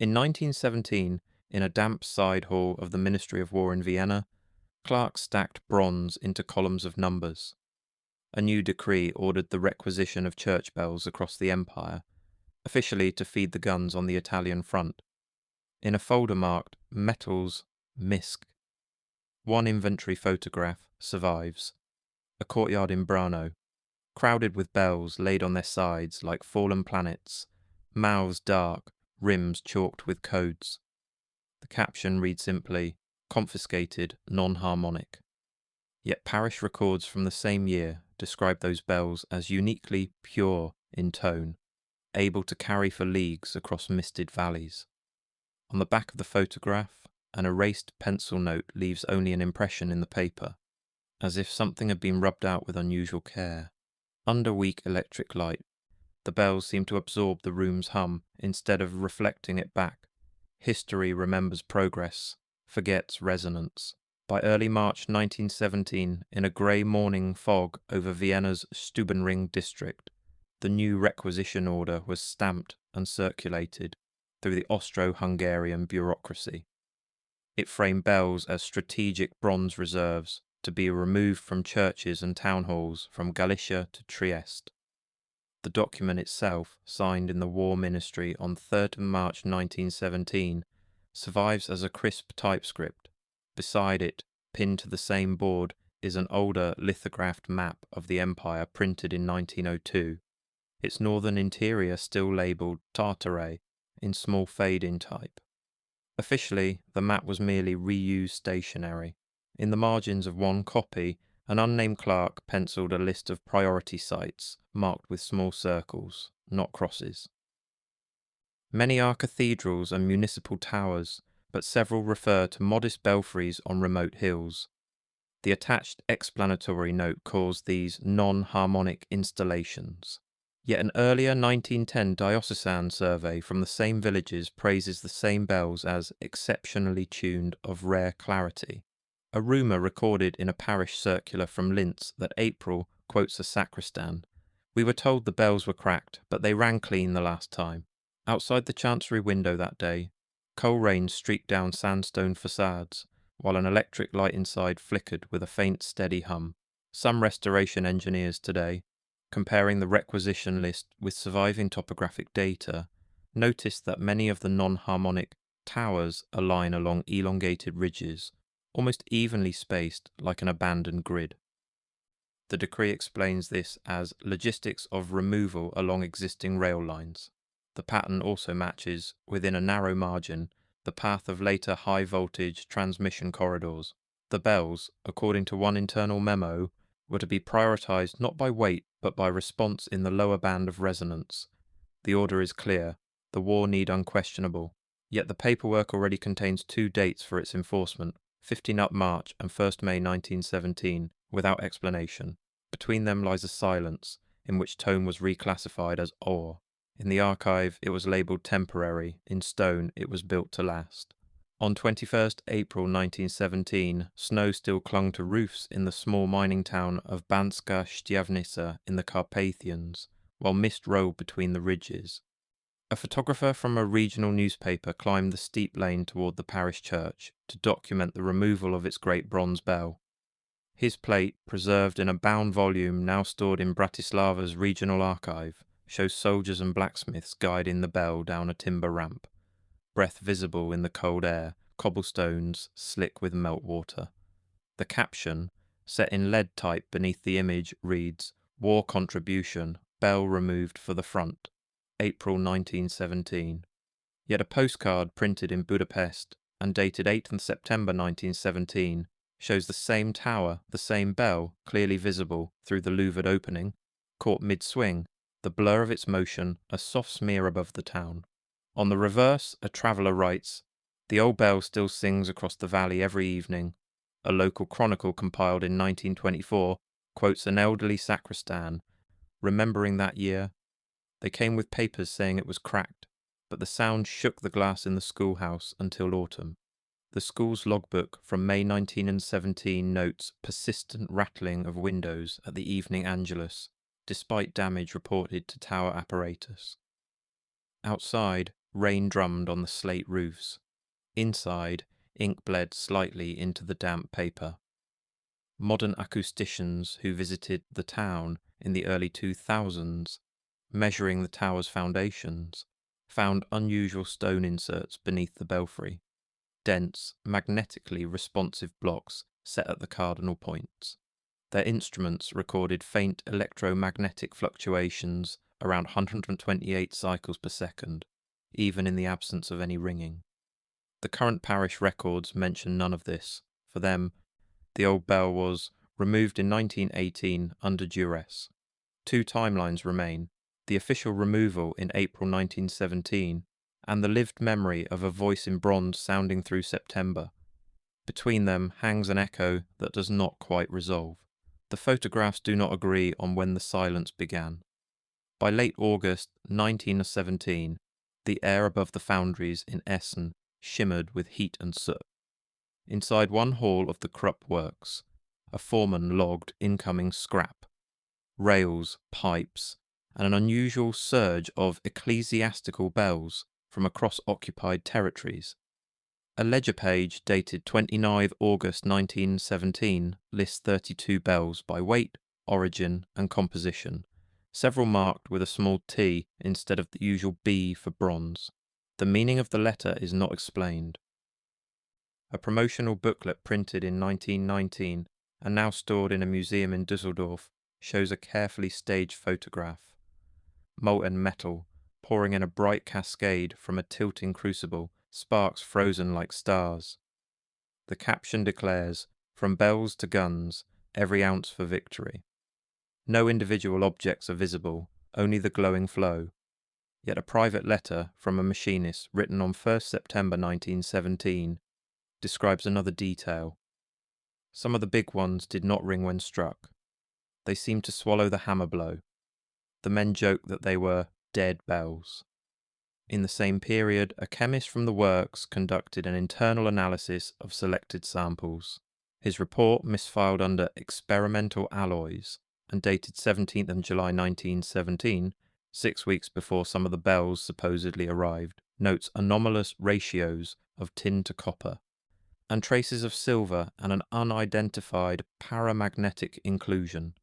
In 1917, in a damp side hall of the Ministry of War in Vienna, Clark stacked bronze into columns of numbers. A new decree ordered the requisition of church bells across the empire, officially to feed the guns on the Italian front. In a folder marked Metals Misc, one inventory photograph survives. A courtyard in Brno, crowded with bells laid on their sides like fallen planets, mouths dark, rims chalked with codes. The caption reads simply, "Confiscated, non-harmonic." Yet parish records from the same year describe those bells as uniquely pure in tone, able to carry for leagues across misted valleys. On the back of the photograph, an erased pencil note leaves only an impression in the paper, as if something had been rubbed out with unusual care. Under weak electric light, the bells seem to absorb the room's hum instead of reflecting it back. History remembers progress, forgets resonance. By early March 1917, in a grey morning fog over Vienna's Stubenring district, the new requisition order was stamped and circulated through the Austro-Hungarian bureaucracy. It framed bells as strategic bronze reserves to be removed from churches and town halls from Galicia to Trieste. The document itself, signed in the War Ministry on 3rd March 1917, survives as a crisp typescript. Beside it, pinned to the same board, is an older lithographed map of the empire printed in 1902, its northern interior still labelled Tartaria in small fade-in type. Officially, the map was merely reused stationery. In the margins of one copy, an unnamed clerk penciled a list of priority sites, marked with small circles, not crosses. Many are cathedrals and municipal towers, but several refer to modest belfries on remote hills. The attached explanatory note calls these non-harmonic installations. Yet an earlier 1910 diocesan survey from the same villages praises the same bells as exceptionally tuned of rare clarity. A rumour recorded in a parish circular from Linz that April quotes a sacristan. "We were told the bells were cracked, but they rang clean the last time." Outside the chancery window that day, coal rains streaked down sandstone facades, while an electric light inside flickered with a faint, steady hum. Some restoration engineers today, comparing the requisition list with surviving topographic data, noticed that many of the non-harmonic towers align along elongated ridges, almost evenly spaced like an abandoned grid. The decree explains this as logistics of removal along existing rail lines. The pattern also matches, within a narrow margin, the path of later high-voltage transmission corridors. The bells, according to one internal memo, were to be prioritized not by weight but by response in the lower band of resonance. The order is clear, the war need unquestionable, yet the paperwork already contains two dates for its enforcement, 15 up March and 1st May 1917, without explanation. Between them lies a silence, in which tone was reclassified as or. In the archive it was labelled temporary, in stone it was built to last. On 21st April 1917, snow still clung to roofs in the small mining town of Banska Štiavnica in the Carpathians, while mist rolled between the ridges. A photographer from a regional newspaper climbed the steep lane toward the parish church to document the removal of its great bronze bell. His plate, preserved in a bound volume now stored in Bratislava's regional archive, shows soldiers and blacksmiths guiding the bell down a timber ramp, breath visible in the cold air, cobblestones slick with meltwater. The caption, set in lead type beneath the image, reads, "War contribution, bell removed for the front, April 1917. Yet a postcard printed in Budapest and dated 8th September 1917 shows the same tower, the same bell, clearly visible through the louvered opening, caught mid-swing, the blur of its motion a soft smear above the town. On the reverse, a traveller writes, "The old bell still sings across the valley every evening." A local chronicle compiled in 1924 quotes an elderly sacristan, remembering that year, "They came with papers saying it was cracked, but the sound shook the glass in the schoolhouse until autumn." The school's logbook from May 1917 notes persistent rattling of windows at the evening Angelus, despite damage reported to tower apparatus. Outside, rain drummed on the slate roofs. Inside, ink bled slightly into the damp paper. Modern acousticians who visited the town in the early 2000s, measuring the tower's foundations, found unusual stone inserts beneath the belfry, dense, magnetically responsive blocks set at the cardinal points. Their instruments recorded faint electromagnetic fluctuations around 128 cycles per second, even in the absence of any ringing. The current parish records mention none of this. For them, the old bell was removed in 1918 under duress. Two timelines remain: the official removal in April 1917 and the lived memory of a voice in bronze sounding through September. Between them hangs an echo that does not quite resolve. The photographs do not agree on when the silence began. By late August 1917, the air above the foundries in Essen shimmered with heat and soot. Inside one hall of the Krupp works, a foreman logged incoming scrap, rails, pipes, and an unusual surge of ecclesiastical bells from across occupied territories. A ledger page dated 29th August 1917 lists 32 bells by weight, origin, and composition, several marked with a small T instead of the usual B for bronze. The meaning of the letter is not explained. A promotional booklet printed in 1919 and now stored in a museum in Düsseldorf shows a carefully staged photograph. Molten metal, pouring in a bright cascade from a tilting crucible, sparks frozen like stars. The caption declares, "From bells to guns, every ounce for victory." No individual objects are visible, only the glowing flow. Yet a private letter from a machinist written on 1st September 1917 describes another detail. Some of the big ones did not ring when struck. They seemed to swallow the hammer blow. The men joked that they were dead bells. In the same period, a chemist from the works conducted an internal analysis of selected samples. His report, misfiled under experimental alloys and dated 17th of July 1917, 6 weeks before some of the bells supposedly arrived, notes anomalous ratios of tin to copper and traces of silver and an unidentified paramagnetic inclusion.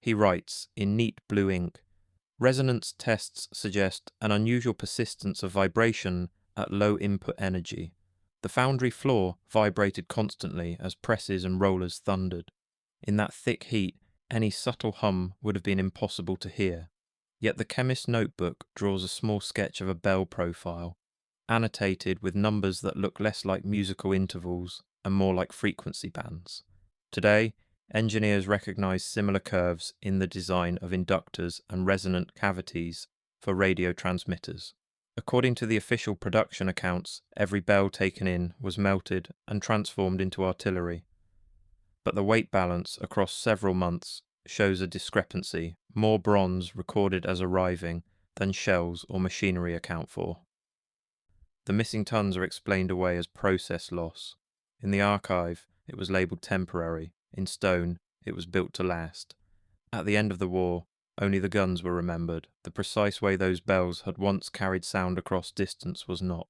He writes, in neat blue ink, "Resonance tests suggest an unusual persistence of vibration at low input energy. The foundry floor vibrated constantly as presses and rollers thundered. In that thick heat, any subtle hum would have been impossible to hear. Yet the chemist's notebook draws a small sketch of a bell profile, annotated with numbers that look less like musical intervals and more like frequency bands. Today, engineers recognize similar curves in the design of inductors and resonant cavities for radio transmitters. According to the official production accounts, every bell taken in was melted and transformed into artillery. But the weight balance across several months shows a discrepancy, more bronze recorded as arriving than shells or machinery account for. The missing tons are explained away as process loss. In the archive, it was labelled temporary. In stone, it was built to last. At the end of the war, only the guns were remembered. The precise way those bells had once carried sound across distance was not.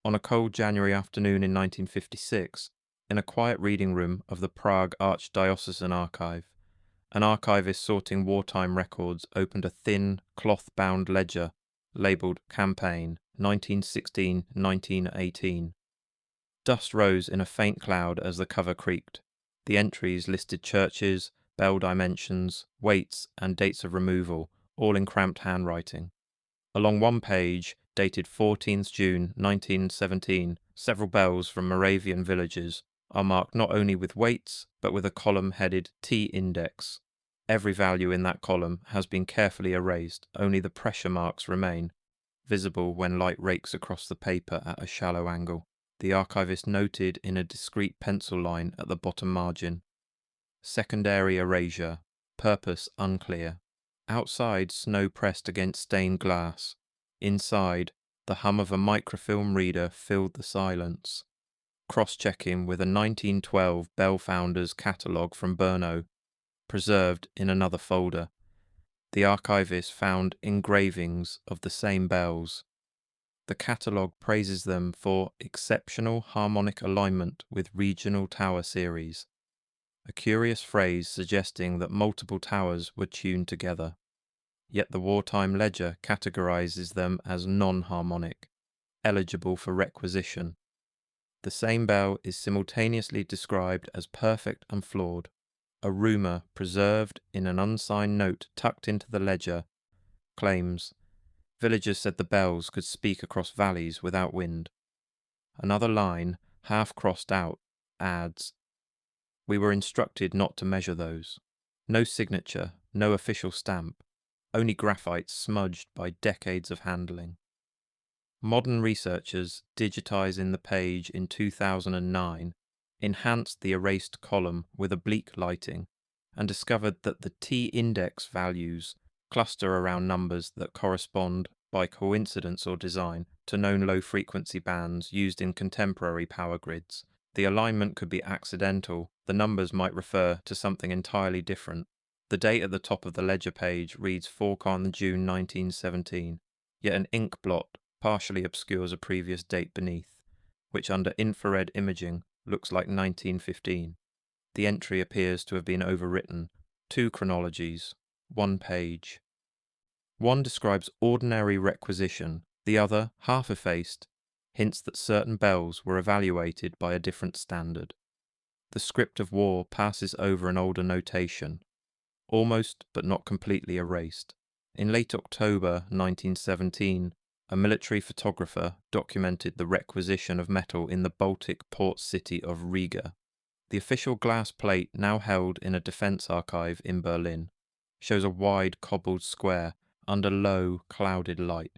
On a cold January afternoon in 1956, in a quiet reading room of the Prague Archdiocesan Archive, an archivist sorting wartime records opened a thin, cloth-bound ledger labelled Campaign 1916-1918. Dust rose in a faint cloud as the cover creaked. The entries listed churches, bell dimensions, weights, and dates of removal, all in cramped handwriting. Along one page, dated 14th June 1917, several bells from Moravian villages are marked not only with weights, but with a column headed T-index. Every value in that column has been carefully erased, only the pressure marks remain, visible when light rakes across the paper at a shallow angle. The archivist noted in a discrete pencil line at the bottom margin, "Secondary erasure, purpose unclear." Outside, snow pressed against stained glass. Inside, the hum of a microfilm reader filled the silence. Cross-checking with a 1912 Bell Founders catalogue from Brno, preserved in another folder, the archivist found engravings of the same bells. The catalogue praises them for exceptional harmonic alignment with regional tower series, a curious phrase suggesting that multiple towers were tuned together. Yet the wartime ledger categorizes them as non-harmonic, eligible for requisition. The same bell is simultaneously described as perfect and flawed. A rumour preserved in an unsigned note tucked into the ledger claims villagers said the bells could speak across valleys without wind. Another line, half crossed out, adds, "We were instructed not to measure those." No signature, no official stamp, only graphite smudged by decades of handling. Modern researchers, digitizing the page in 2009, enhanced the erased column with oblique lighting and discovered that the T-index values cluster around numbers that correspond, by coincidence or design, to known low-frequency bands used in contemporary power grids. The alignment could be accidental, the numbers might refer to something entirely different. The date at the top of the ledger page reads 4 June 1917, yet an ink blot partially obscures a previous date beneath, which under infrared imaging looks like 1915. The entry appears to have been overwritten. 2 chronologies, 1 page. One describes ordinary requisition, the other, half effaced, hints that certain bells were evaluated by a different standard. The script of war passes over an older notation, almost but not completely erased. In late October 1917, a military photographer documented the requisition of metal in the Baltic port city of Riga. The official glass plate, now held in a defense archive in Berlin, shows a wide cobbled square under low, clouded light.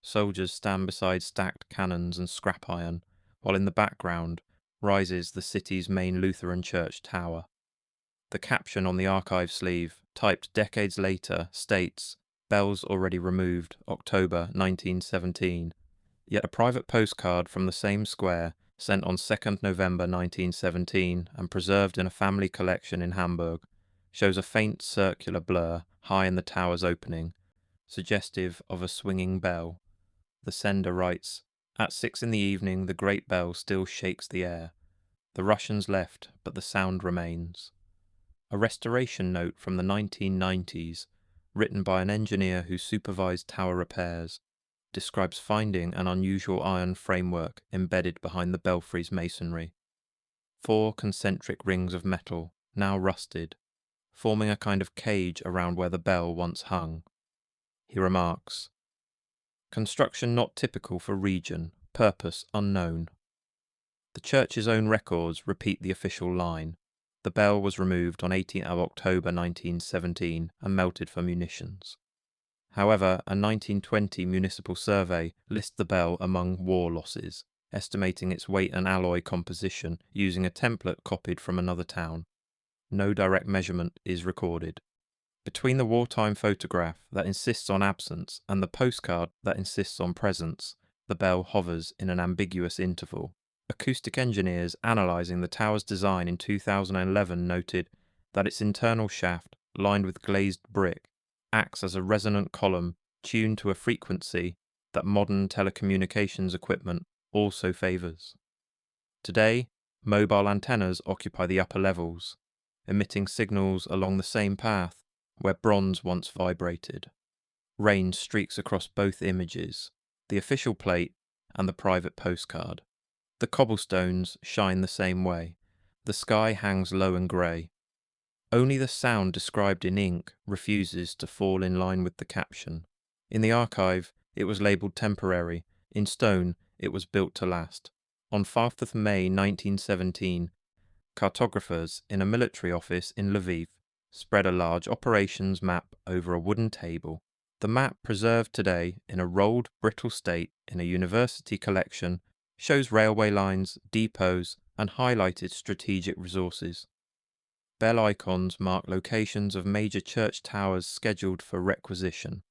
Soldiers stand beside stacked cannons and scrap iron, while in the background rises the city's main Lutheran church tower. The caption on the archive sleeve, typed decades later, states, "Bells already removed, October 1917." Yet a private postcard from the same square, sent on 2nd November 1917 and preserved in a family collection in Hamburg, shows a faint circular blur high in the tower's opening, suggestive of a swinging bell. The sender writes, "At 6 in the evening the great bell still shakes the air. The Russians left, but the sound remains." A restoration note from the 1990s, written by an engineer who supervised tower repairs, describes finding an unusual iron framework embedded behind the belfry's masonry. 4 concentric rings of metal, now rusted, forming a kind of cage around where the bell once hung. He remarks, "Construction not typical for region, purpose unknown." The church's own records repeat the official line. The bell was removed on 18th of October 1917 and melted for munitions. However, a 1920 municipal survey lists the bell among war losses, estimating its weight and alloy composition using a template copied from another town. No direct measurement is recorded. Between the wartime photograph that insists on absence and the postcard that insists on presence, the bell hovers in an ambiguous interval. Acoustic engineers analysing the tower's design in 2011 noted that its internal shaft, lined with glazed brick, acts as a resonant column tuned to a frequency that modern telecommunications equipment also favours. Today, mobile antennas occupy the upper levels, emitting signals along the same path where bronze once vibrated. Rain streaks across both images, the official plate and the private postcard. The cobblestones shine the same way. The sky hangs low and grey. Only the sound described in ink refuses to fall in line with the caption. In the archive, it was labelled temporary. In stone, it was built to last. On 5th of May 1917, cartographers in a military office in Lviv spread a large operations map over a wooden table. The map, preserved today in a rolled, brittle state in a university collection, shows railway lines, depots, and highlighted strategic resources. Bell icons mark locations of major church towers scheduled for requisition.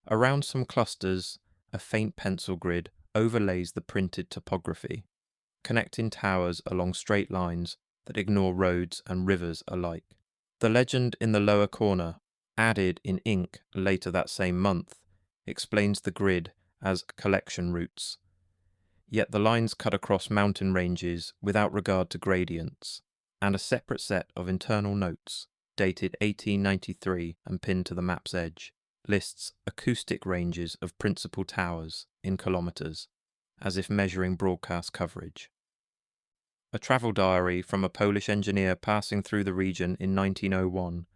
Around some clusters, a faint pencil grid overlays the printed topography, connecting towers along straight lines that ignore roads and rivers alike. The legend in the lower corner, added in ink later that same month, explains the grid as collection routes. Yet the lines cut across mountain ranges without regard to gradients, and a separate set of internal notes, dated 1893 and pinned to the map's edge, lists acoustic ranges of principal towers in kilometres, as if measuring broadcast coverage. A travel diary from a Polish engineer passing through the region in 1901,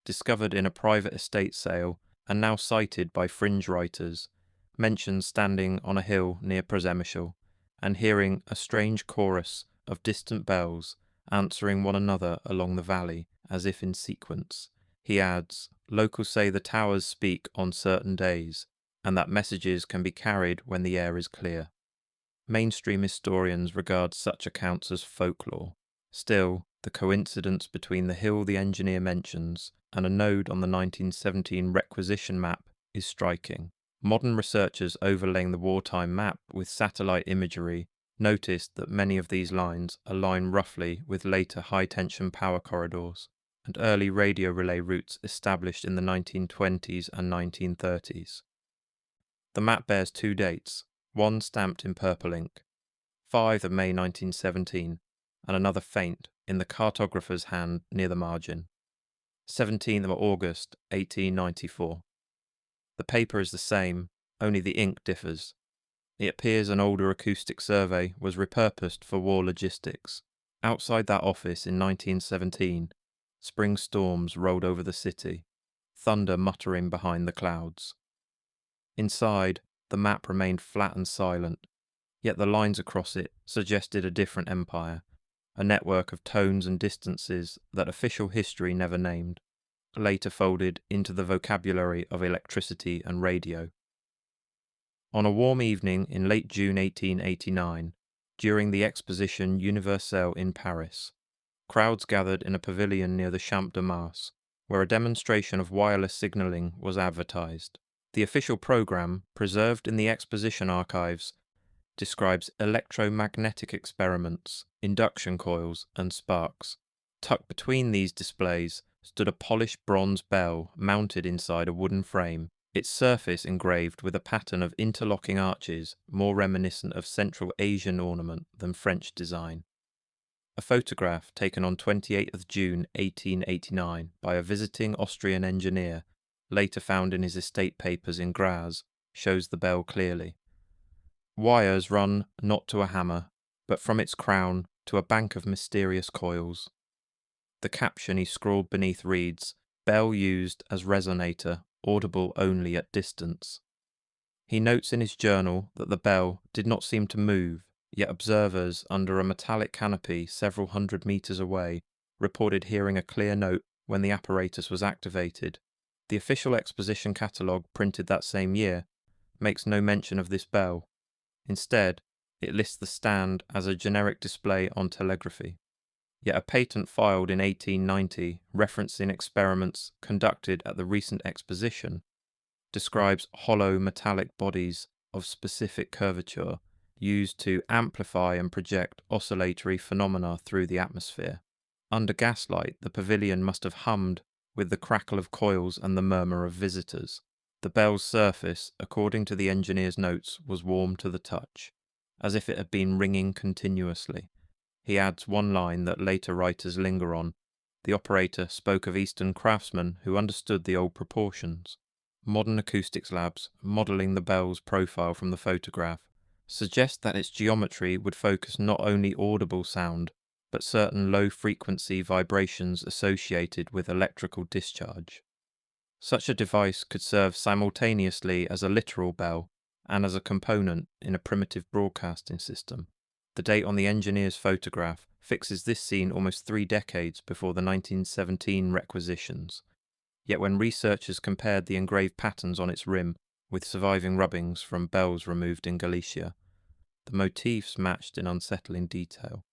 discovered in a private estate sale and now cited by fringe writers, mentions standing on a hill near Przemyśl and hearing a strange chorus of distant bells answering one another along the valley as if in sequence. He adds, locals say the towers speak on certain days and that messages can be carried when the air is clear. Mainstream historians regard such accounts as folklore. Still, the coincidence between the hill the engineer mentions and a node on the 1917 requisition map is striking. Modern researchers overlaying the wartime map with satellite imagery noticed that many of these lines align roughly with later high-tension power corridors and early radio relay routes established in the 1920s and 1930s. The map bears two dates, one stamped in purple ink, 5 of May 1917, and another faint in the cartographer's hand near the margin, 17th of August 1894. The paper is the same, only the ink differs. It appears an older acoustic survey was repurposed for war logistics. Outside that office in 1917, spring storms rolled over the city, thunder muttering behind the clouds. Inside, the map remained flat and silent, yet the lines across it suggested a different empire, a network of tones and distances that official history never named, later folded into the vocabulary of electricity and radio. On a warm evening in late June 1889, during the Exposition Universelle in Paris, crowds gathered in a pavilion near the Champ de Mars, where a demonstration of wireless signalling was advertised. The official programme, preserved in the exposition archives, describes electromagnetic experiments, induction coils, and sparks. Tucked between these displays stood a polished bronze bell mounted inside a wooden frame, its surface engraved with a pattern of interlocking arches more reminiscent of Central Asian ornament than French design. A photograph taken on 28th June 1889 by a visiting Austrian engineer, later found in his estate papers in Graz, shows the bell clearly. Wires run not to a hammer, but from its crown to a bank of mysterious coils. The caption he scrawled beneath reads, "Bell used as resonator, audible only at distance." He notes in his journal that the bell did not seem to move, yet observers under a metallic canopy several hundred meters away reported hearing a clear note when the apparatus was activated. The official exposition catalogue printed that same year makes no mention of this bell. Instead, it lists the stand as a generic display on telegraphy. Yet a patent filed in 1890, referencing experiments conducted at the recent exposition, describes hollow metallic bodies of specific curvature used to amplify and project oscillatory phenomena through the atmosphere. Under gaslight, the pavilion must have hummed with the crackle of coils and the murmur of visitors. The bell's surface, according to the engineer's notes, was warm to the touch, as if it had been ringing continuously. He adds one line that later writers linger on. The operator spoke of Eastern craftsmen who understood the old proportions. Modern acoustics labs, modelling the bell's profile from the photograph, suggest that its geometry would focus not only audible sound, but certain low-frequency vibrations associated with electrical discharge. Such a device could serve simultaneously as a literal bell and as a component in a primitive broadcasting system. The date on the engineer's photograph fixes this scene almost 3 decades before the 1917 requisitions. Yet when researchers compared the engraved patterns on its rim with surviving rubbings from bells removed in Galicia, the motifs matched in unsettling detail.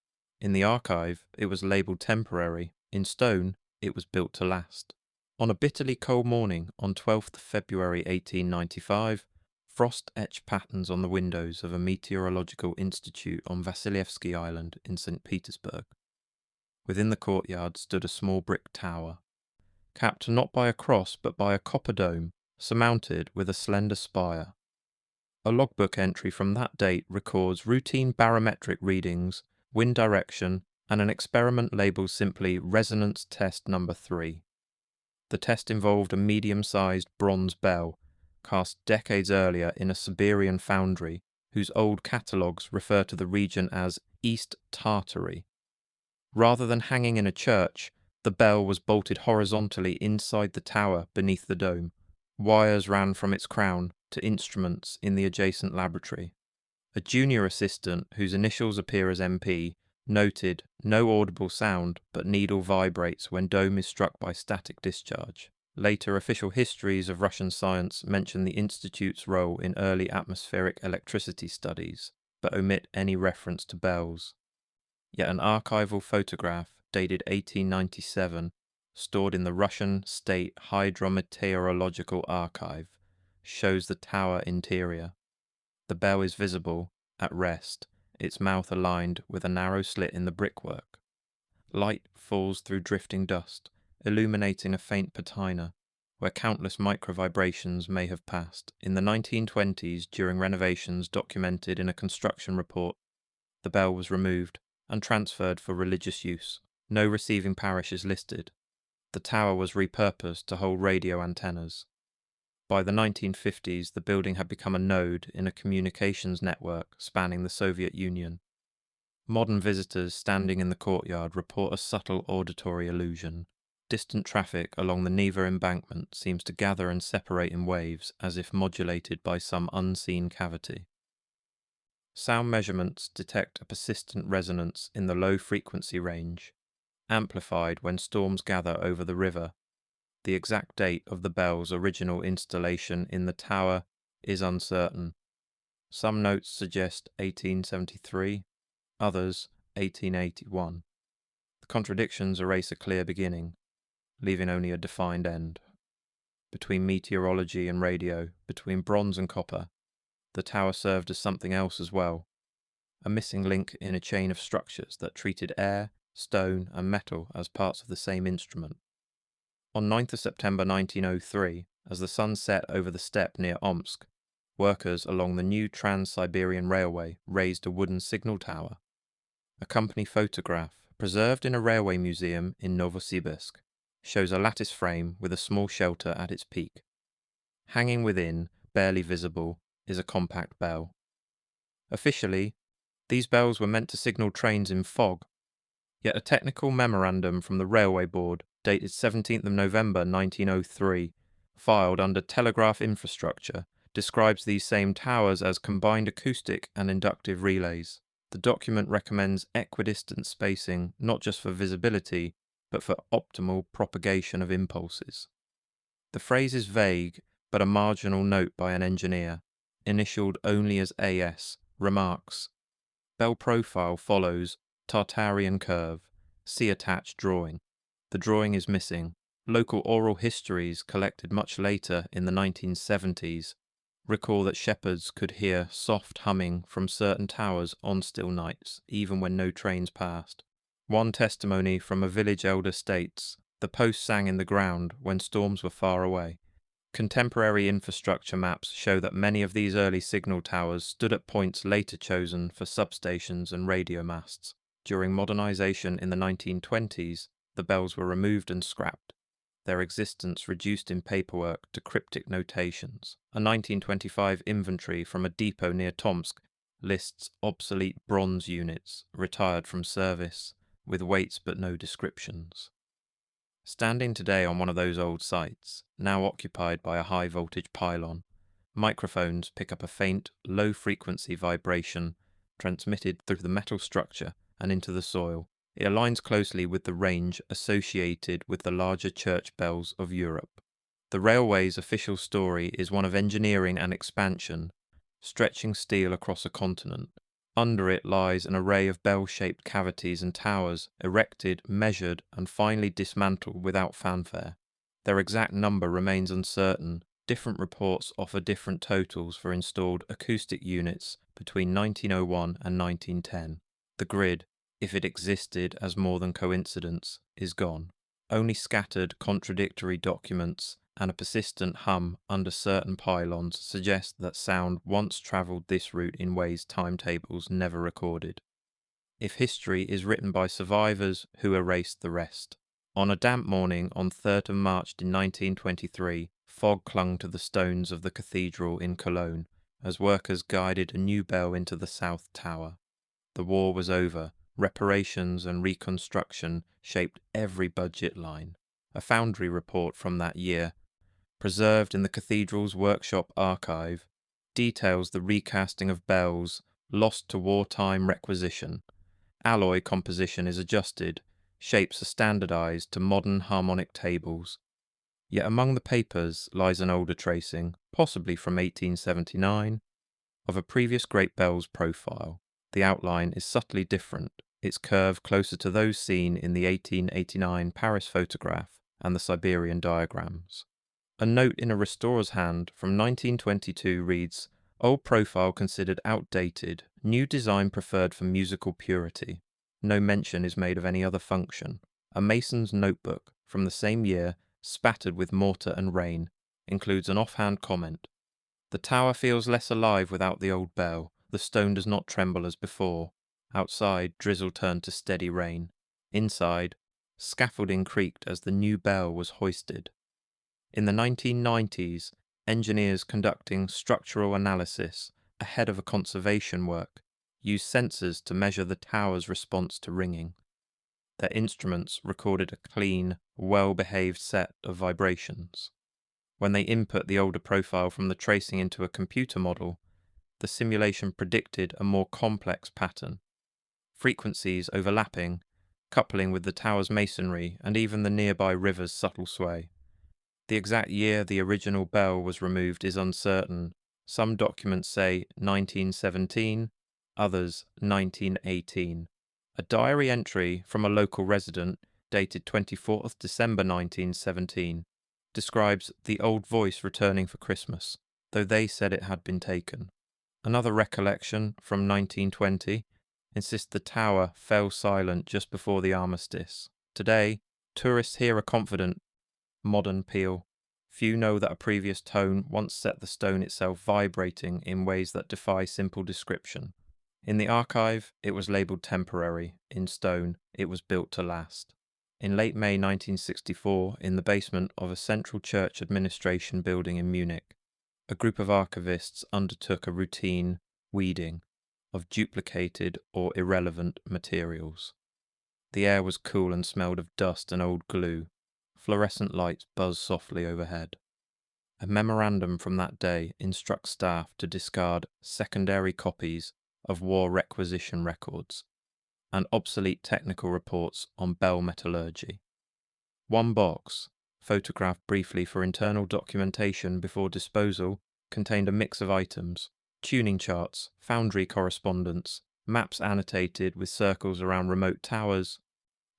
In the archive, it was labelled temporary. In stone, it was built to last. On a bitterly cold morning on 12th February 1895, frost etched patterns on the windows of a meteorological institute on Vasilievsky Island in St. Petersburg. Within the courtyard stood a small brick tower, capped not by a cross but by a copper dome, surmounted with a slender spire. A logbook entry from that date records routine barometric readings, wind direction, and an experiment labeled simply Resonance Test Number 3. The test involved a medium-sized bronze bell, cast decades earlier in a Siberian foundry, whose old catalogues refer to the region as East Tartary. Rather than hanging in a church, the bell was bolted horizontally inside the tower beneath the dome. Wires ran from its crown to instruments in the adjacent laboratory. A junior assistant, whose initials appear as MP, noted no audible sound, but needle vibrates when dome is struck by static discharge. Later official histories of Russian science mention the Institute's role in early atmospheric electricity studies, but omit any reference to bells. Yet an archival photograph, dated 1897, stored in the Russian State Hydrometeorological Archive, shows the tower interior. The bell is visible, at rest, its mouth aligned with a narrow slit in the brickwork. Light falls through drifting dust, illuminating a faint patina, where countless microvibrations may have passed. In the 1920s, during renovations documented in a construction report, the bell was removed and transferred for religious use. No receiving parish is listed. The tower was repurposed to hold radio antennas. By the 1950s, the building had become a node in a communications network spanning the Soviet Union. Modern visitors standing in the courtyard report a subtle auditory illusion. Distant traffic along the Neva embankment seems to gather and separate in waves as if modulated by some unseen cavity. Sound measurements detect a persistent resonance in the low frequency range, amplified when storms gather over the river. The exact date of the bell's original installation in the tower is uncertain. Some notes suggest 1873, others 1881. The contradictions erase a clear beginning, leaving only a defined end. Between meteorology and radio, between bronze and copper, the tower served as something else as well, a missing link in a chain of structures that treated air, stone, and metal as parts of the same instrument. On 9th of September 1903, as the sun set over the steppe near Omsk, workers along the new Trans-Siberian Railway raised a wooden signal tower. A company photograph, preserved in a railway museum in Novosibirsk, shows a lattice frame with a small shelter at its peak. Hanging within, barely visible, is a compact bell. Officially, these bells were meant to signal trains in fog, yet a technical memorandum from the Railway Board, dated 17th of November 1903, filed under Telegraph Infrastructure, describes these same towers as combined acoustic and inductive relays. The document recommends equidistant spacing not just for visibility, but for optimal propagation of impulses. The phrase is vague, but a marginal note by an engineer, initialed only as AS, remarks, "Bell profile follows Tartarian curve. See attached drawing." The drawing is missing. Local oral histories collected much later in the 1970s recall that shepherds could hear soft humming from certain towers on still nights, even when no trains passed. One testimony from a village elder states, "The post sang in the ground when storms were far away." Contemporary infrastructure maps show that many of these early signal towers stood at points later chosen for substations and radio masts. During modernization in the 1920s, the bells were removed and scrapped, their existence reduced in paperwork to cryptic notations. A 1925 inventory from a depot near Tomsk lists obsolete bronze units retired from service, with weights but no descriptions. Standing today on one of those old sites, now occupied by a high-voltage pylon, microphones pick up a faint, low-frequency vibration transmitted through the metal structure and into the soil. It aligns closely with the range associated with the larger church bells of Europe. The railway's official story is one of engineering and expansion, stretching steel across a continent. Under it lies an array of bell-shaped cavities and towers, erected, measured, and finally dismantled without fanfare. Their exact number remains uncertain. Different reports offer different totals for installed acoustic units between 1901 and 1910. The grid, if it existed as more than coincidence, is gone. Only scattered contradictory documents and a persistent hum under certain pylons suggest that sound once travelled this route in ways timetables never recorded. If history is written by survivors who erased the rest. On a damp morning on 3rd of March in 1923, fog clung to the stones of the cathedral in Cologne as workers guided a new bell into the south tower. The war was over. Reparations and reconstruction shaped every budget line. A Foundry report from that year, preserved in the cathedral's workshop archive, details the recasting of bells lost to wartime requisition. Alloy composition is adjusted, shapes are standardized to modern harmonic tables. Yet among the papers lies an older tracing, possibly from 1879, of a previous great bell's profile. The outline is subtly different, its curve closer to those seen in the 1889 Paris photograph and the Siberian diagrams. A note in a restorer's hand from 1922 reads, "Old profile considered outdated, new design preferred for musical purity." No mention is made of any other function. A mason's notebook from the same year, spattered with mortar and rain, includes an offhand comment. "The tower feels less alive without the old bell. The stone does not tremble as before." Outside, drizzle turned to steady rain. Inside, scaffolding creaked as the new bell was hoisted. In the 1990s, engineers conducting structural analysis ahead of a conservation work used sensors to measure the tower's response to ringing. Their instruments recorded a clean, well-behaved set of vibrations. When they input the older profile from the tracing into a computer model, the simulation predicted a more complex pattern. Frequencies overlapping, coupling with the tower's masonry and even the nearby river's subtle sway. The exact year the original bell was removed is uncertain. Some documents say 1917, others 1918. A diary entry from a local resident, dated 24th December 1917, describes the old voice returning for Christmas, though they said it had been taken. Another recollection from 1920 insists the tower fell silent just before the armistice. Today, tourists hear a confident, modern peal. Few know that a previous tone once set the stone itself vibrating in ways that defy simple description. In the archive, it was labelled temporary. In stone, it was built to last. In late May 1964, in the basement of a central church administration building in Munich, a group of archivists undertook a routine weeding of duplicated or irrelevant materials. The air was cool and smelled of dust and old glue. Fluorescent lights buzzed softly overhead. A memorandum from that day instructs staff to discard secondary copies of war requisition records and obsolete technical reports on bell metallurgy. One box, photographed briefly for internal documentation before disposal, contained a mix of items: tuning charts, Foundry correspondence, maps annotated with circles around remote towers,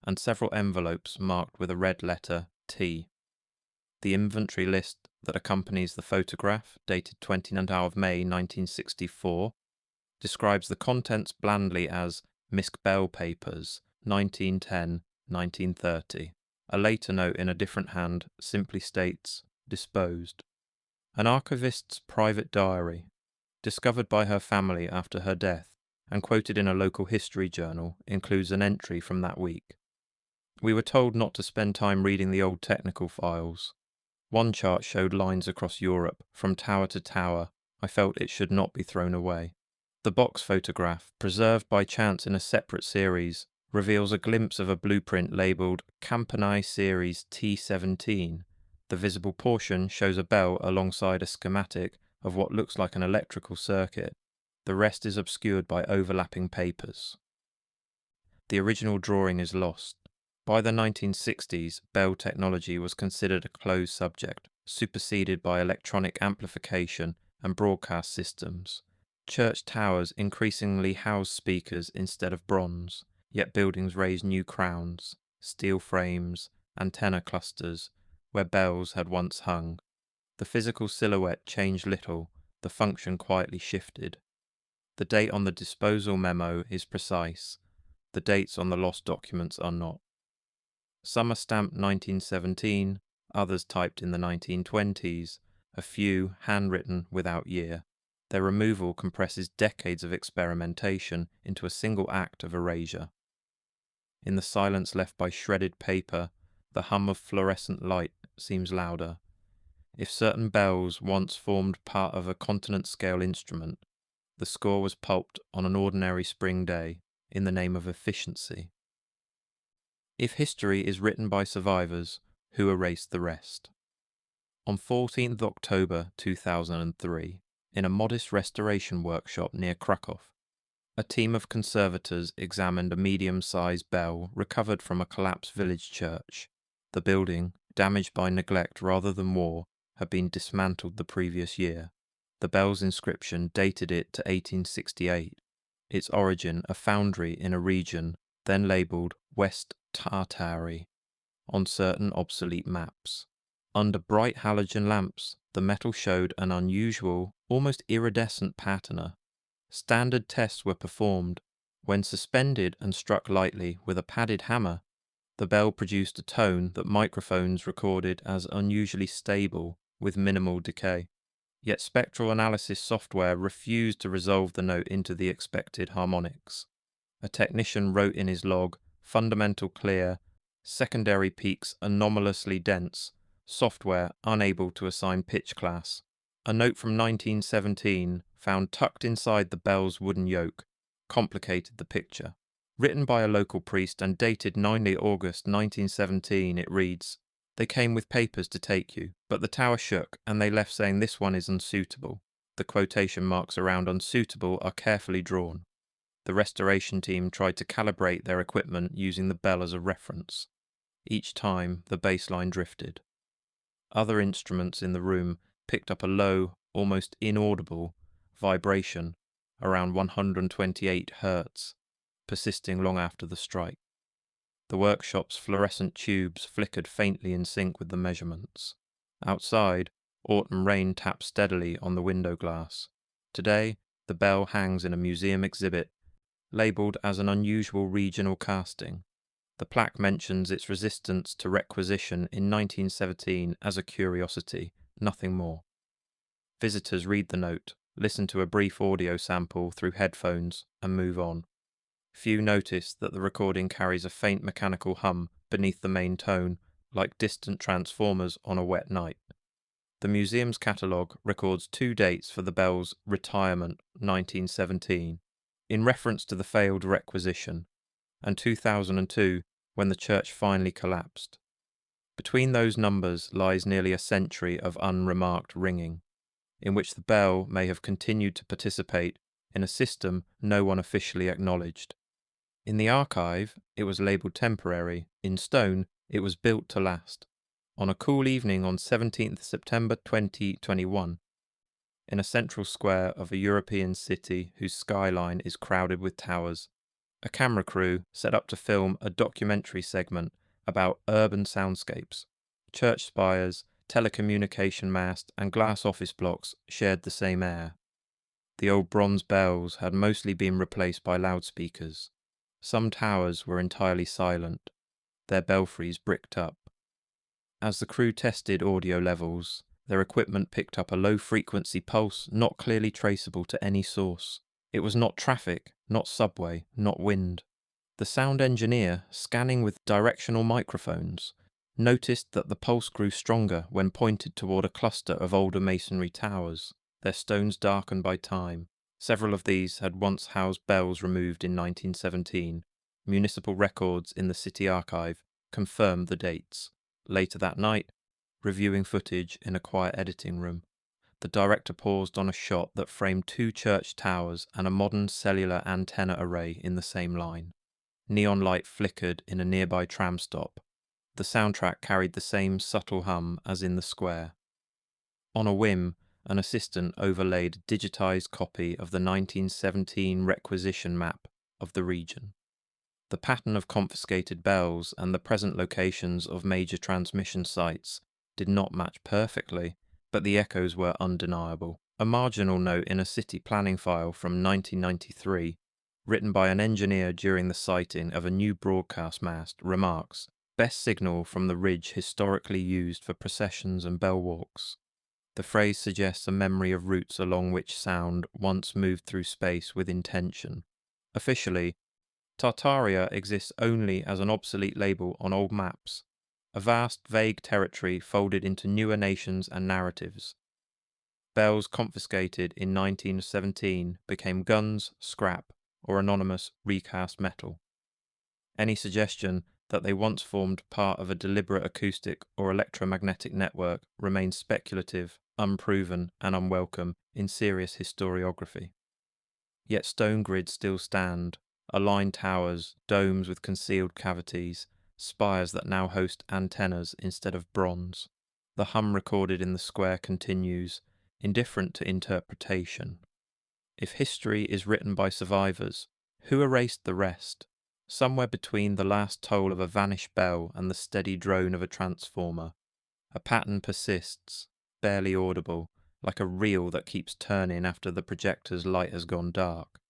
and several envelopes marked with a red letter T. The inventory list that accompanies the photograph, dated 29th of May 1964, describes the contents blandly as Misk Bell Papers, 1910-1930. A later note in a different hand simply states, disposed. An archivist's private diary, discovered by her family after her death and quoted in a local history journal, includes an entry from that week. We were told not to spend time reading the old technical files. One chart showed lines across Europe, from tower to tower. I felt it should not be thrown away. The box photograph, preserved by chance in a separate series, reveals a glimpse of a blueprint labelled Campanile Series T17. The visible portion shows a bell alongside a schematic of what looks like an electrical circuit. The rest is obscured by overlapping papers. The original drawing is lost. By the 1960s, bell technology was considered a closed subject, superseded by electronic amplification and broadcast systems. Church towers increasingly housed speakers instead of bronze, yet buildings raised new crowns, steel frames, antenna clusters, where bells had once hung. The physical silhouette changed little, the function quietly shifted. The date on the disposal memo is precise. The dates on the lost documents are not. Some are stamped 1917, others typed in the 1920s, a few handwritten without year. Their removal compresses decades of experimentation into a single act of erasure. In the silence left by shredded paper, the hum of fluorescent light seems louder. If certain bells once formed part of a continent-scale instrument, the score was pulped on an ordinary spring day in the name of efficiency. If history is written by survivors, who erased the rest? On 14th October 2003, in a modest restoration workshop near Krakow, a team of conservators examined a medium-sized bell recovered from a collapsed village church. The building, damaged by neglect rather than war, had been dismantled the previous year. The bell's inscription dated it to 1868. Its origin a foundry in a region then labelled West Tartaria on certain obsolete maps. Under bright halogen lamps, the metal showed an unusual, almost iridescent patina. Standard tests were performed. When suspended and struck lightly with a padded hammer, the bell produced a tone that microphones recorded as unusually stable with minimal decay. Yet spectral analysis software refused to resolve the note into the expected harmonics. A technician wrote in his log, "Fundamental clear, secondary peaks anomalously dense, software unable to assign pitch class." A note from 1917, found tucked inside the bell's wooden yoke, complicated the picture. Written by a local priest and dated 9 August 1917, it reads, "They came with papers to take you, but the tower shook and they left saying this one is unsuitable." The quotation marks around unsuitable are carefully drawn. The restoration team tried to calibrate their equipment using the bell as a reference. Each time, the baseline drifted. Other instruments in the room picked up a low, almost inaudible, vibration around 128 Hz, persisting long after the strike. The workshop's fluorescent tubes flickered faintly in sync with the measurements. Outside, autumn rain tapped steadily on the window glass. Today, the bell hangs in a museum exhibit, labelled as an unusual regional casting. The plaque mentions its resistance to requisition in 1917 as a curiosity, nothing more. Visitors read the note, listen to a brief audio sample through headphones, and move on. Few notice that the recording carries a faint mechanical hum beneath the main tone, like distant transformers on a wet night. The museum's catalogue records 2 dates for the bell's retirement, 1917, in reference to the failed requisition, and 2002, when the church finally collapsed. Between those numbers lies nearly a century of unremarked ringing, in which the bell may have continued to participate in a system no one officially acknowledged. In the archive, it was labelled temporary. In stone, it was built to last. On a cool evening on 17th September 2021, in a central square of a European city whose skyline is crowded with towers, a camera crew set up to film a documentary segment about urban soundscapes. Church spires, telecommunication masts, and glass office blocks shared the same air. The old bronze bells had mostly been replaced by loudspeakers. Some towers were entirely silent, their belfries bricked up. As the crew tested audio levels, their equipment picked up a low-frequency pulse not clearly traceable to any source. It was not traffic, not subway, not wind. The sound engineer, scanning with directional microphones, noticed that the pulse grew stronger when pointed toward a cluster of older masonry towers, their stones darkened by time. Several of these had once housed bells removed in 1917. Municipal records in the city archive confirmed the dates. Later that night, reviewing footage in a quiet editing room, the director paused on a shot that framed 2 church towers and a modern cellular antenna array in the same line. Neon light flickered in a nearby tram stop. The soundtrack carried the same subtle hum as in the square. On a whim, an assistant overlaid a digitized copy of the 1917 requisition map of the region. The pattern of confiscated bells and the present locations of major transmission sites did not match perfectly, but the echoes were undeniable. A marginal note in a city planning file from 1993, written by an engineer during the siting of a new broadcast mast, remarks, Best signal from the ridge historically used for processions and bell walks. The phrase suggests a memory of routes along which sound once moved through space with intention. Officially, Tartaria exists only as an obsolete label on old maps, a vast, vague territory folded into newer nations and narratives. Bells confiscated in 1917 became guns, scrap, or anonymous recast metal. Any suggestion that they once formed part of a deliberate acoustic or electromagnetic network remains speculative, unproven, and unwelcome in serious historiography. Yet stone grids still stand, aligned towers, domes with concealed cavities, spires that now host antennas instead of bronze. The hum recorded in the square continues, indifferent to interpretation. If history is written by survivors, who erased the rest? Somewhere between the last toll of a vanished bell and the steady drone of a transformer, a pattern persists, barely audible, like a reel that keeps turning after the projector's light has gone dark.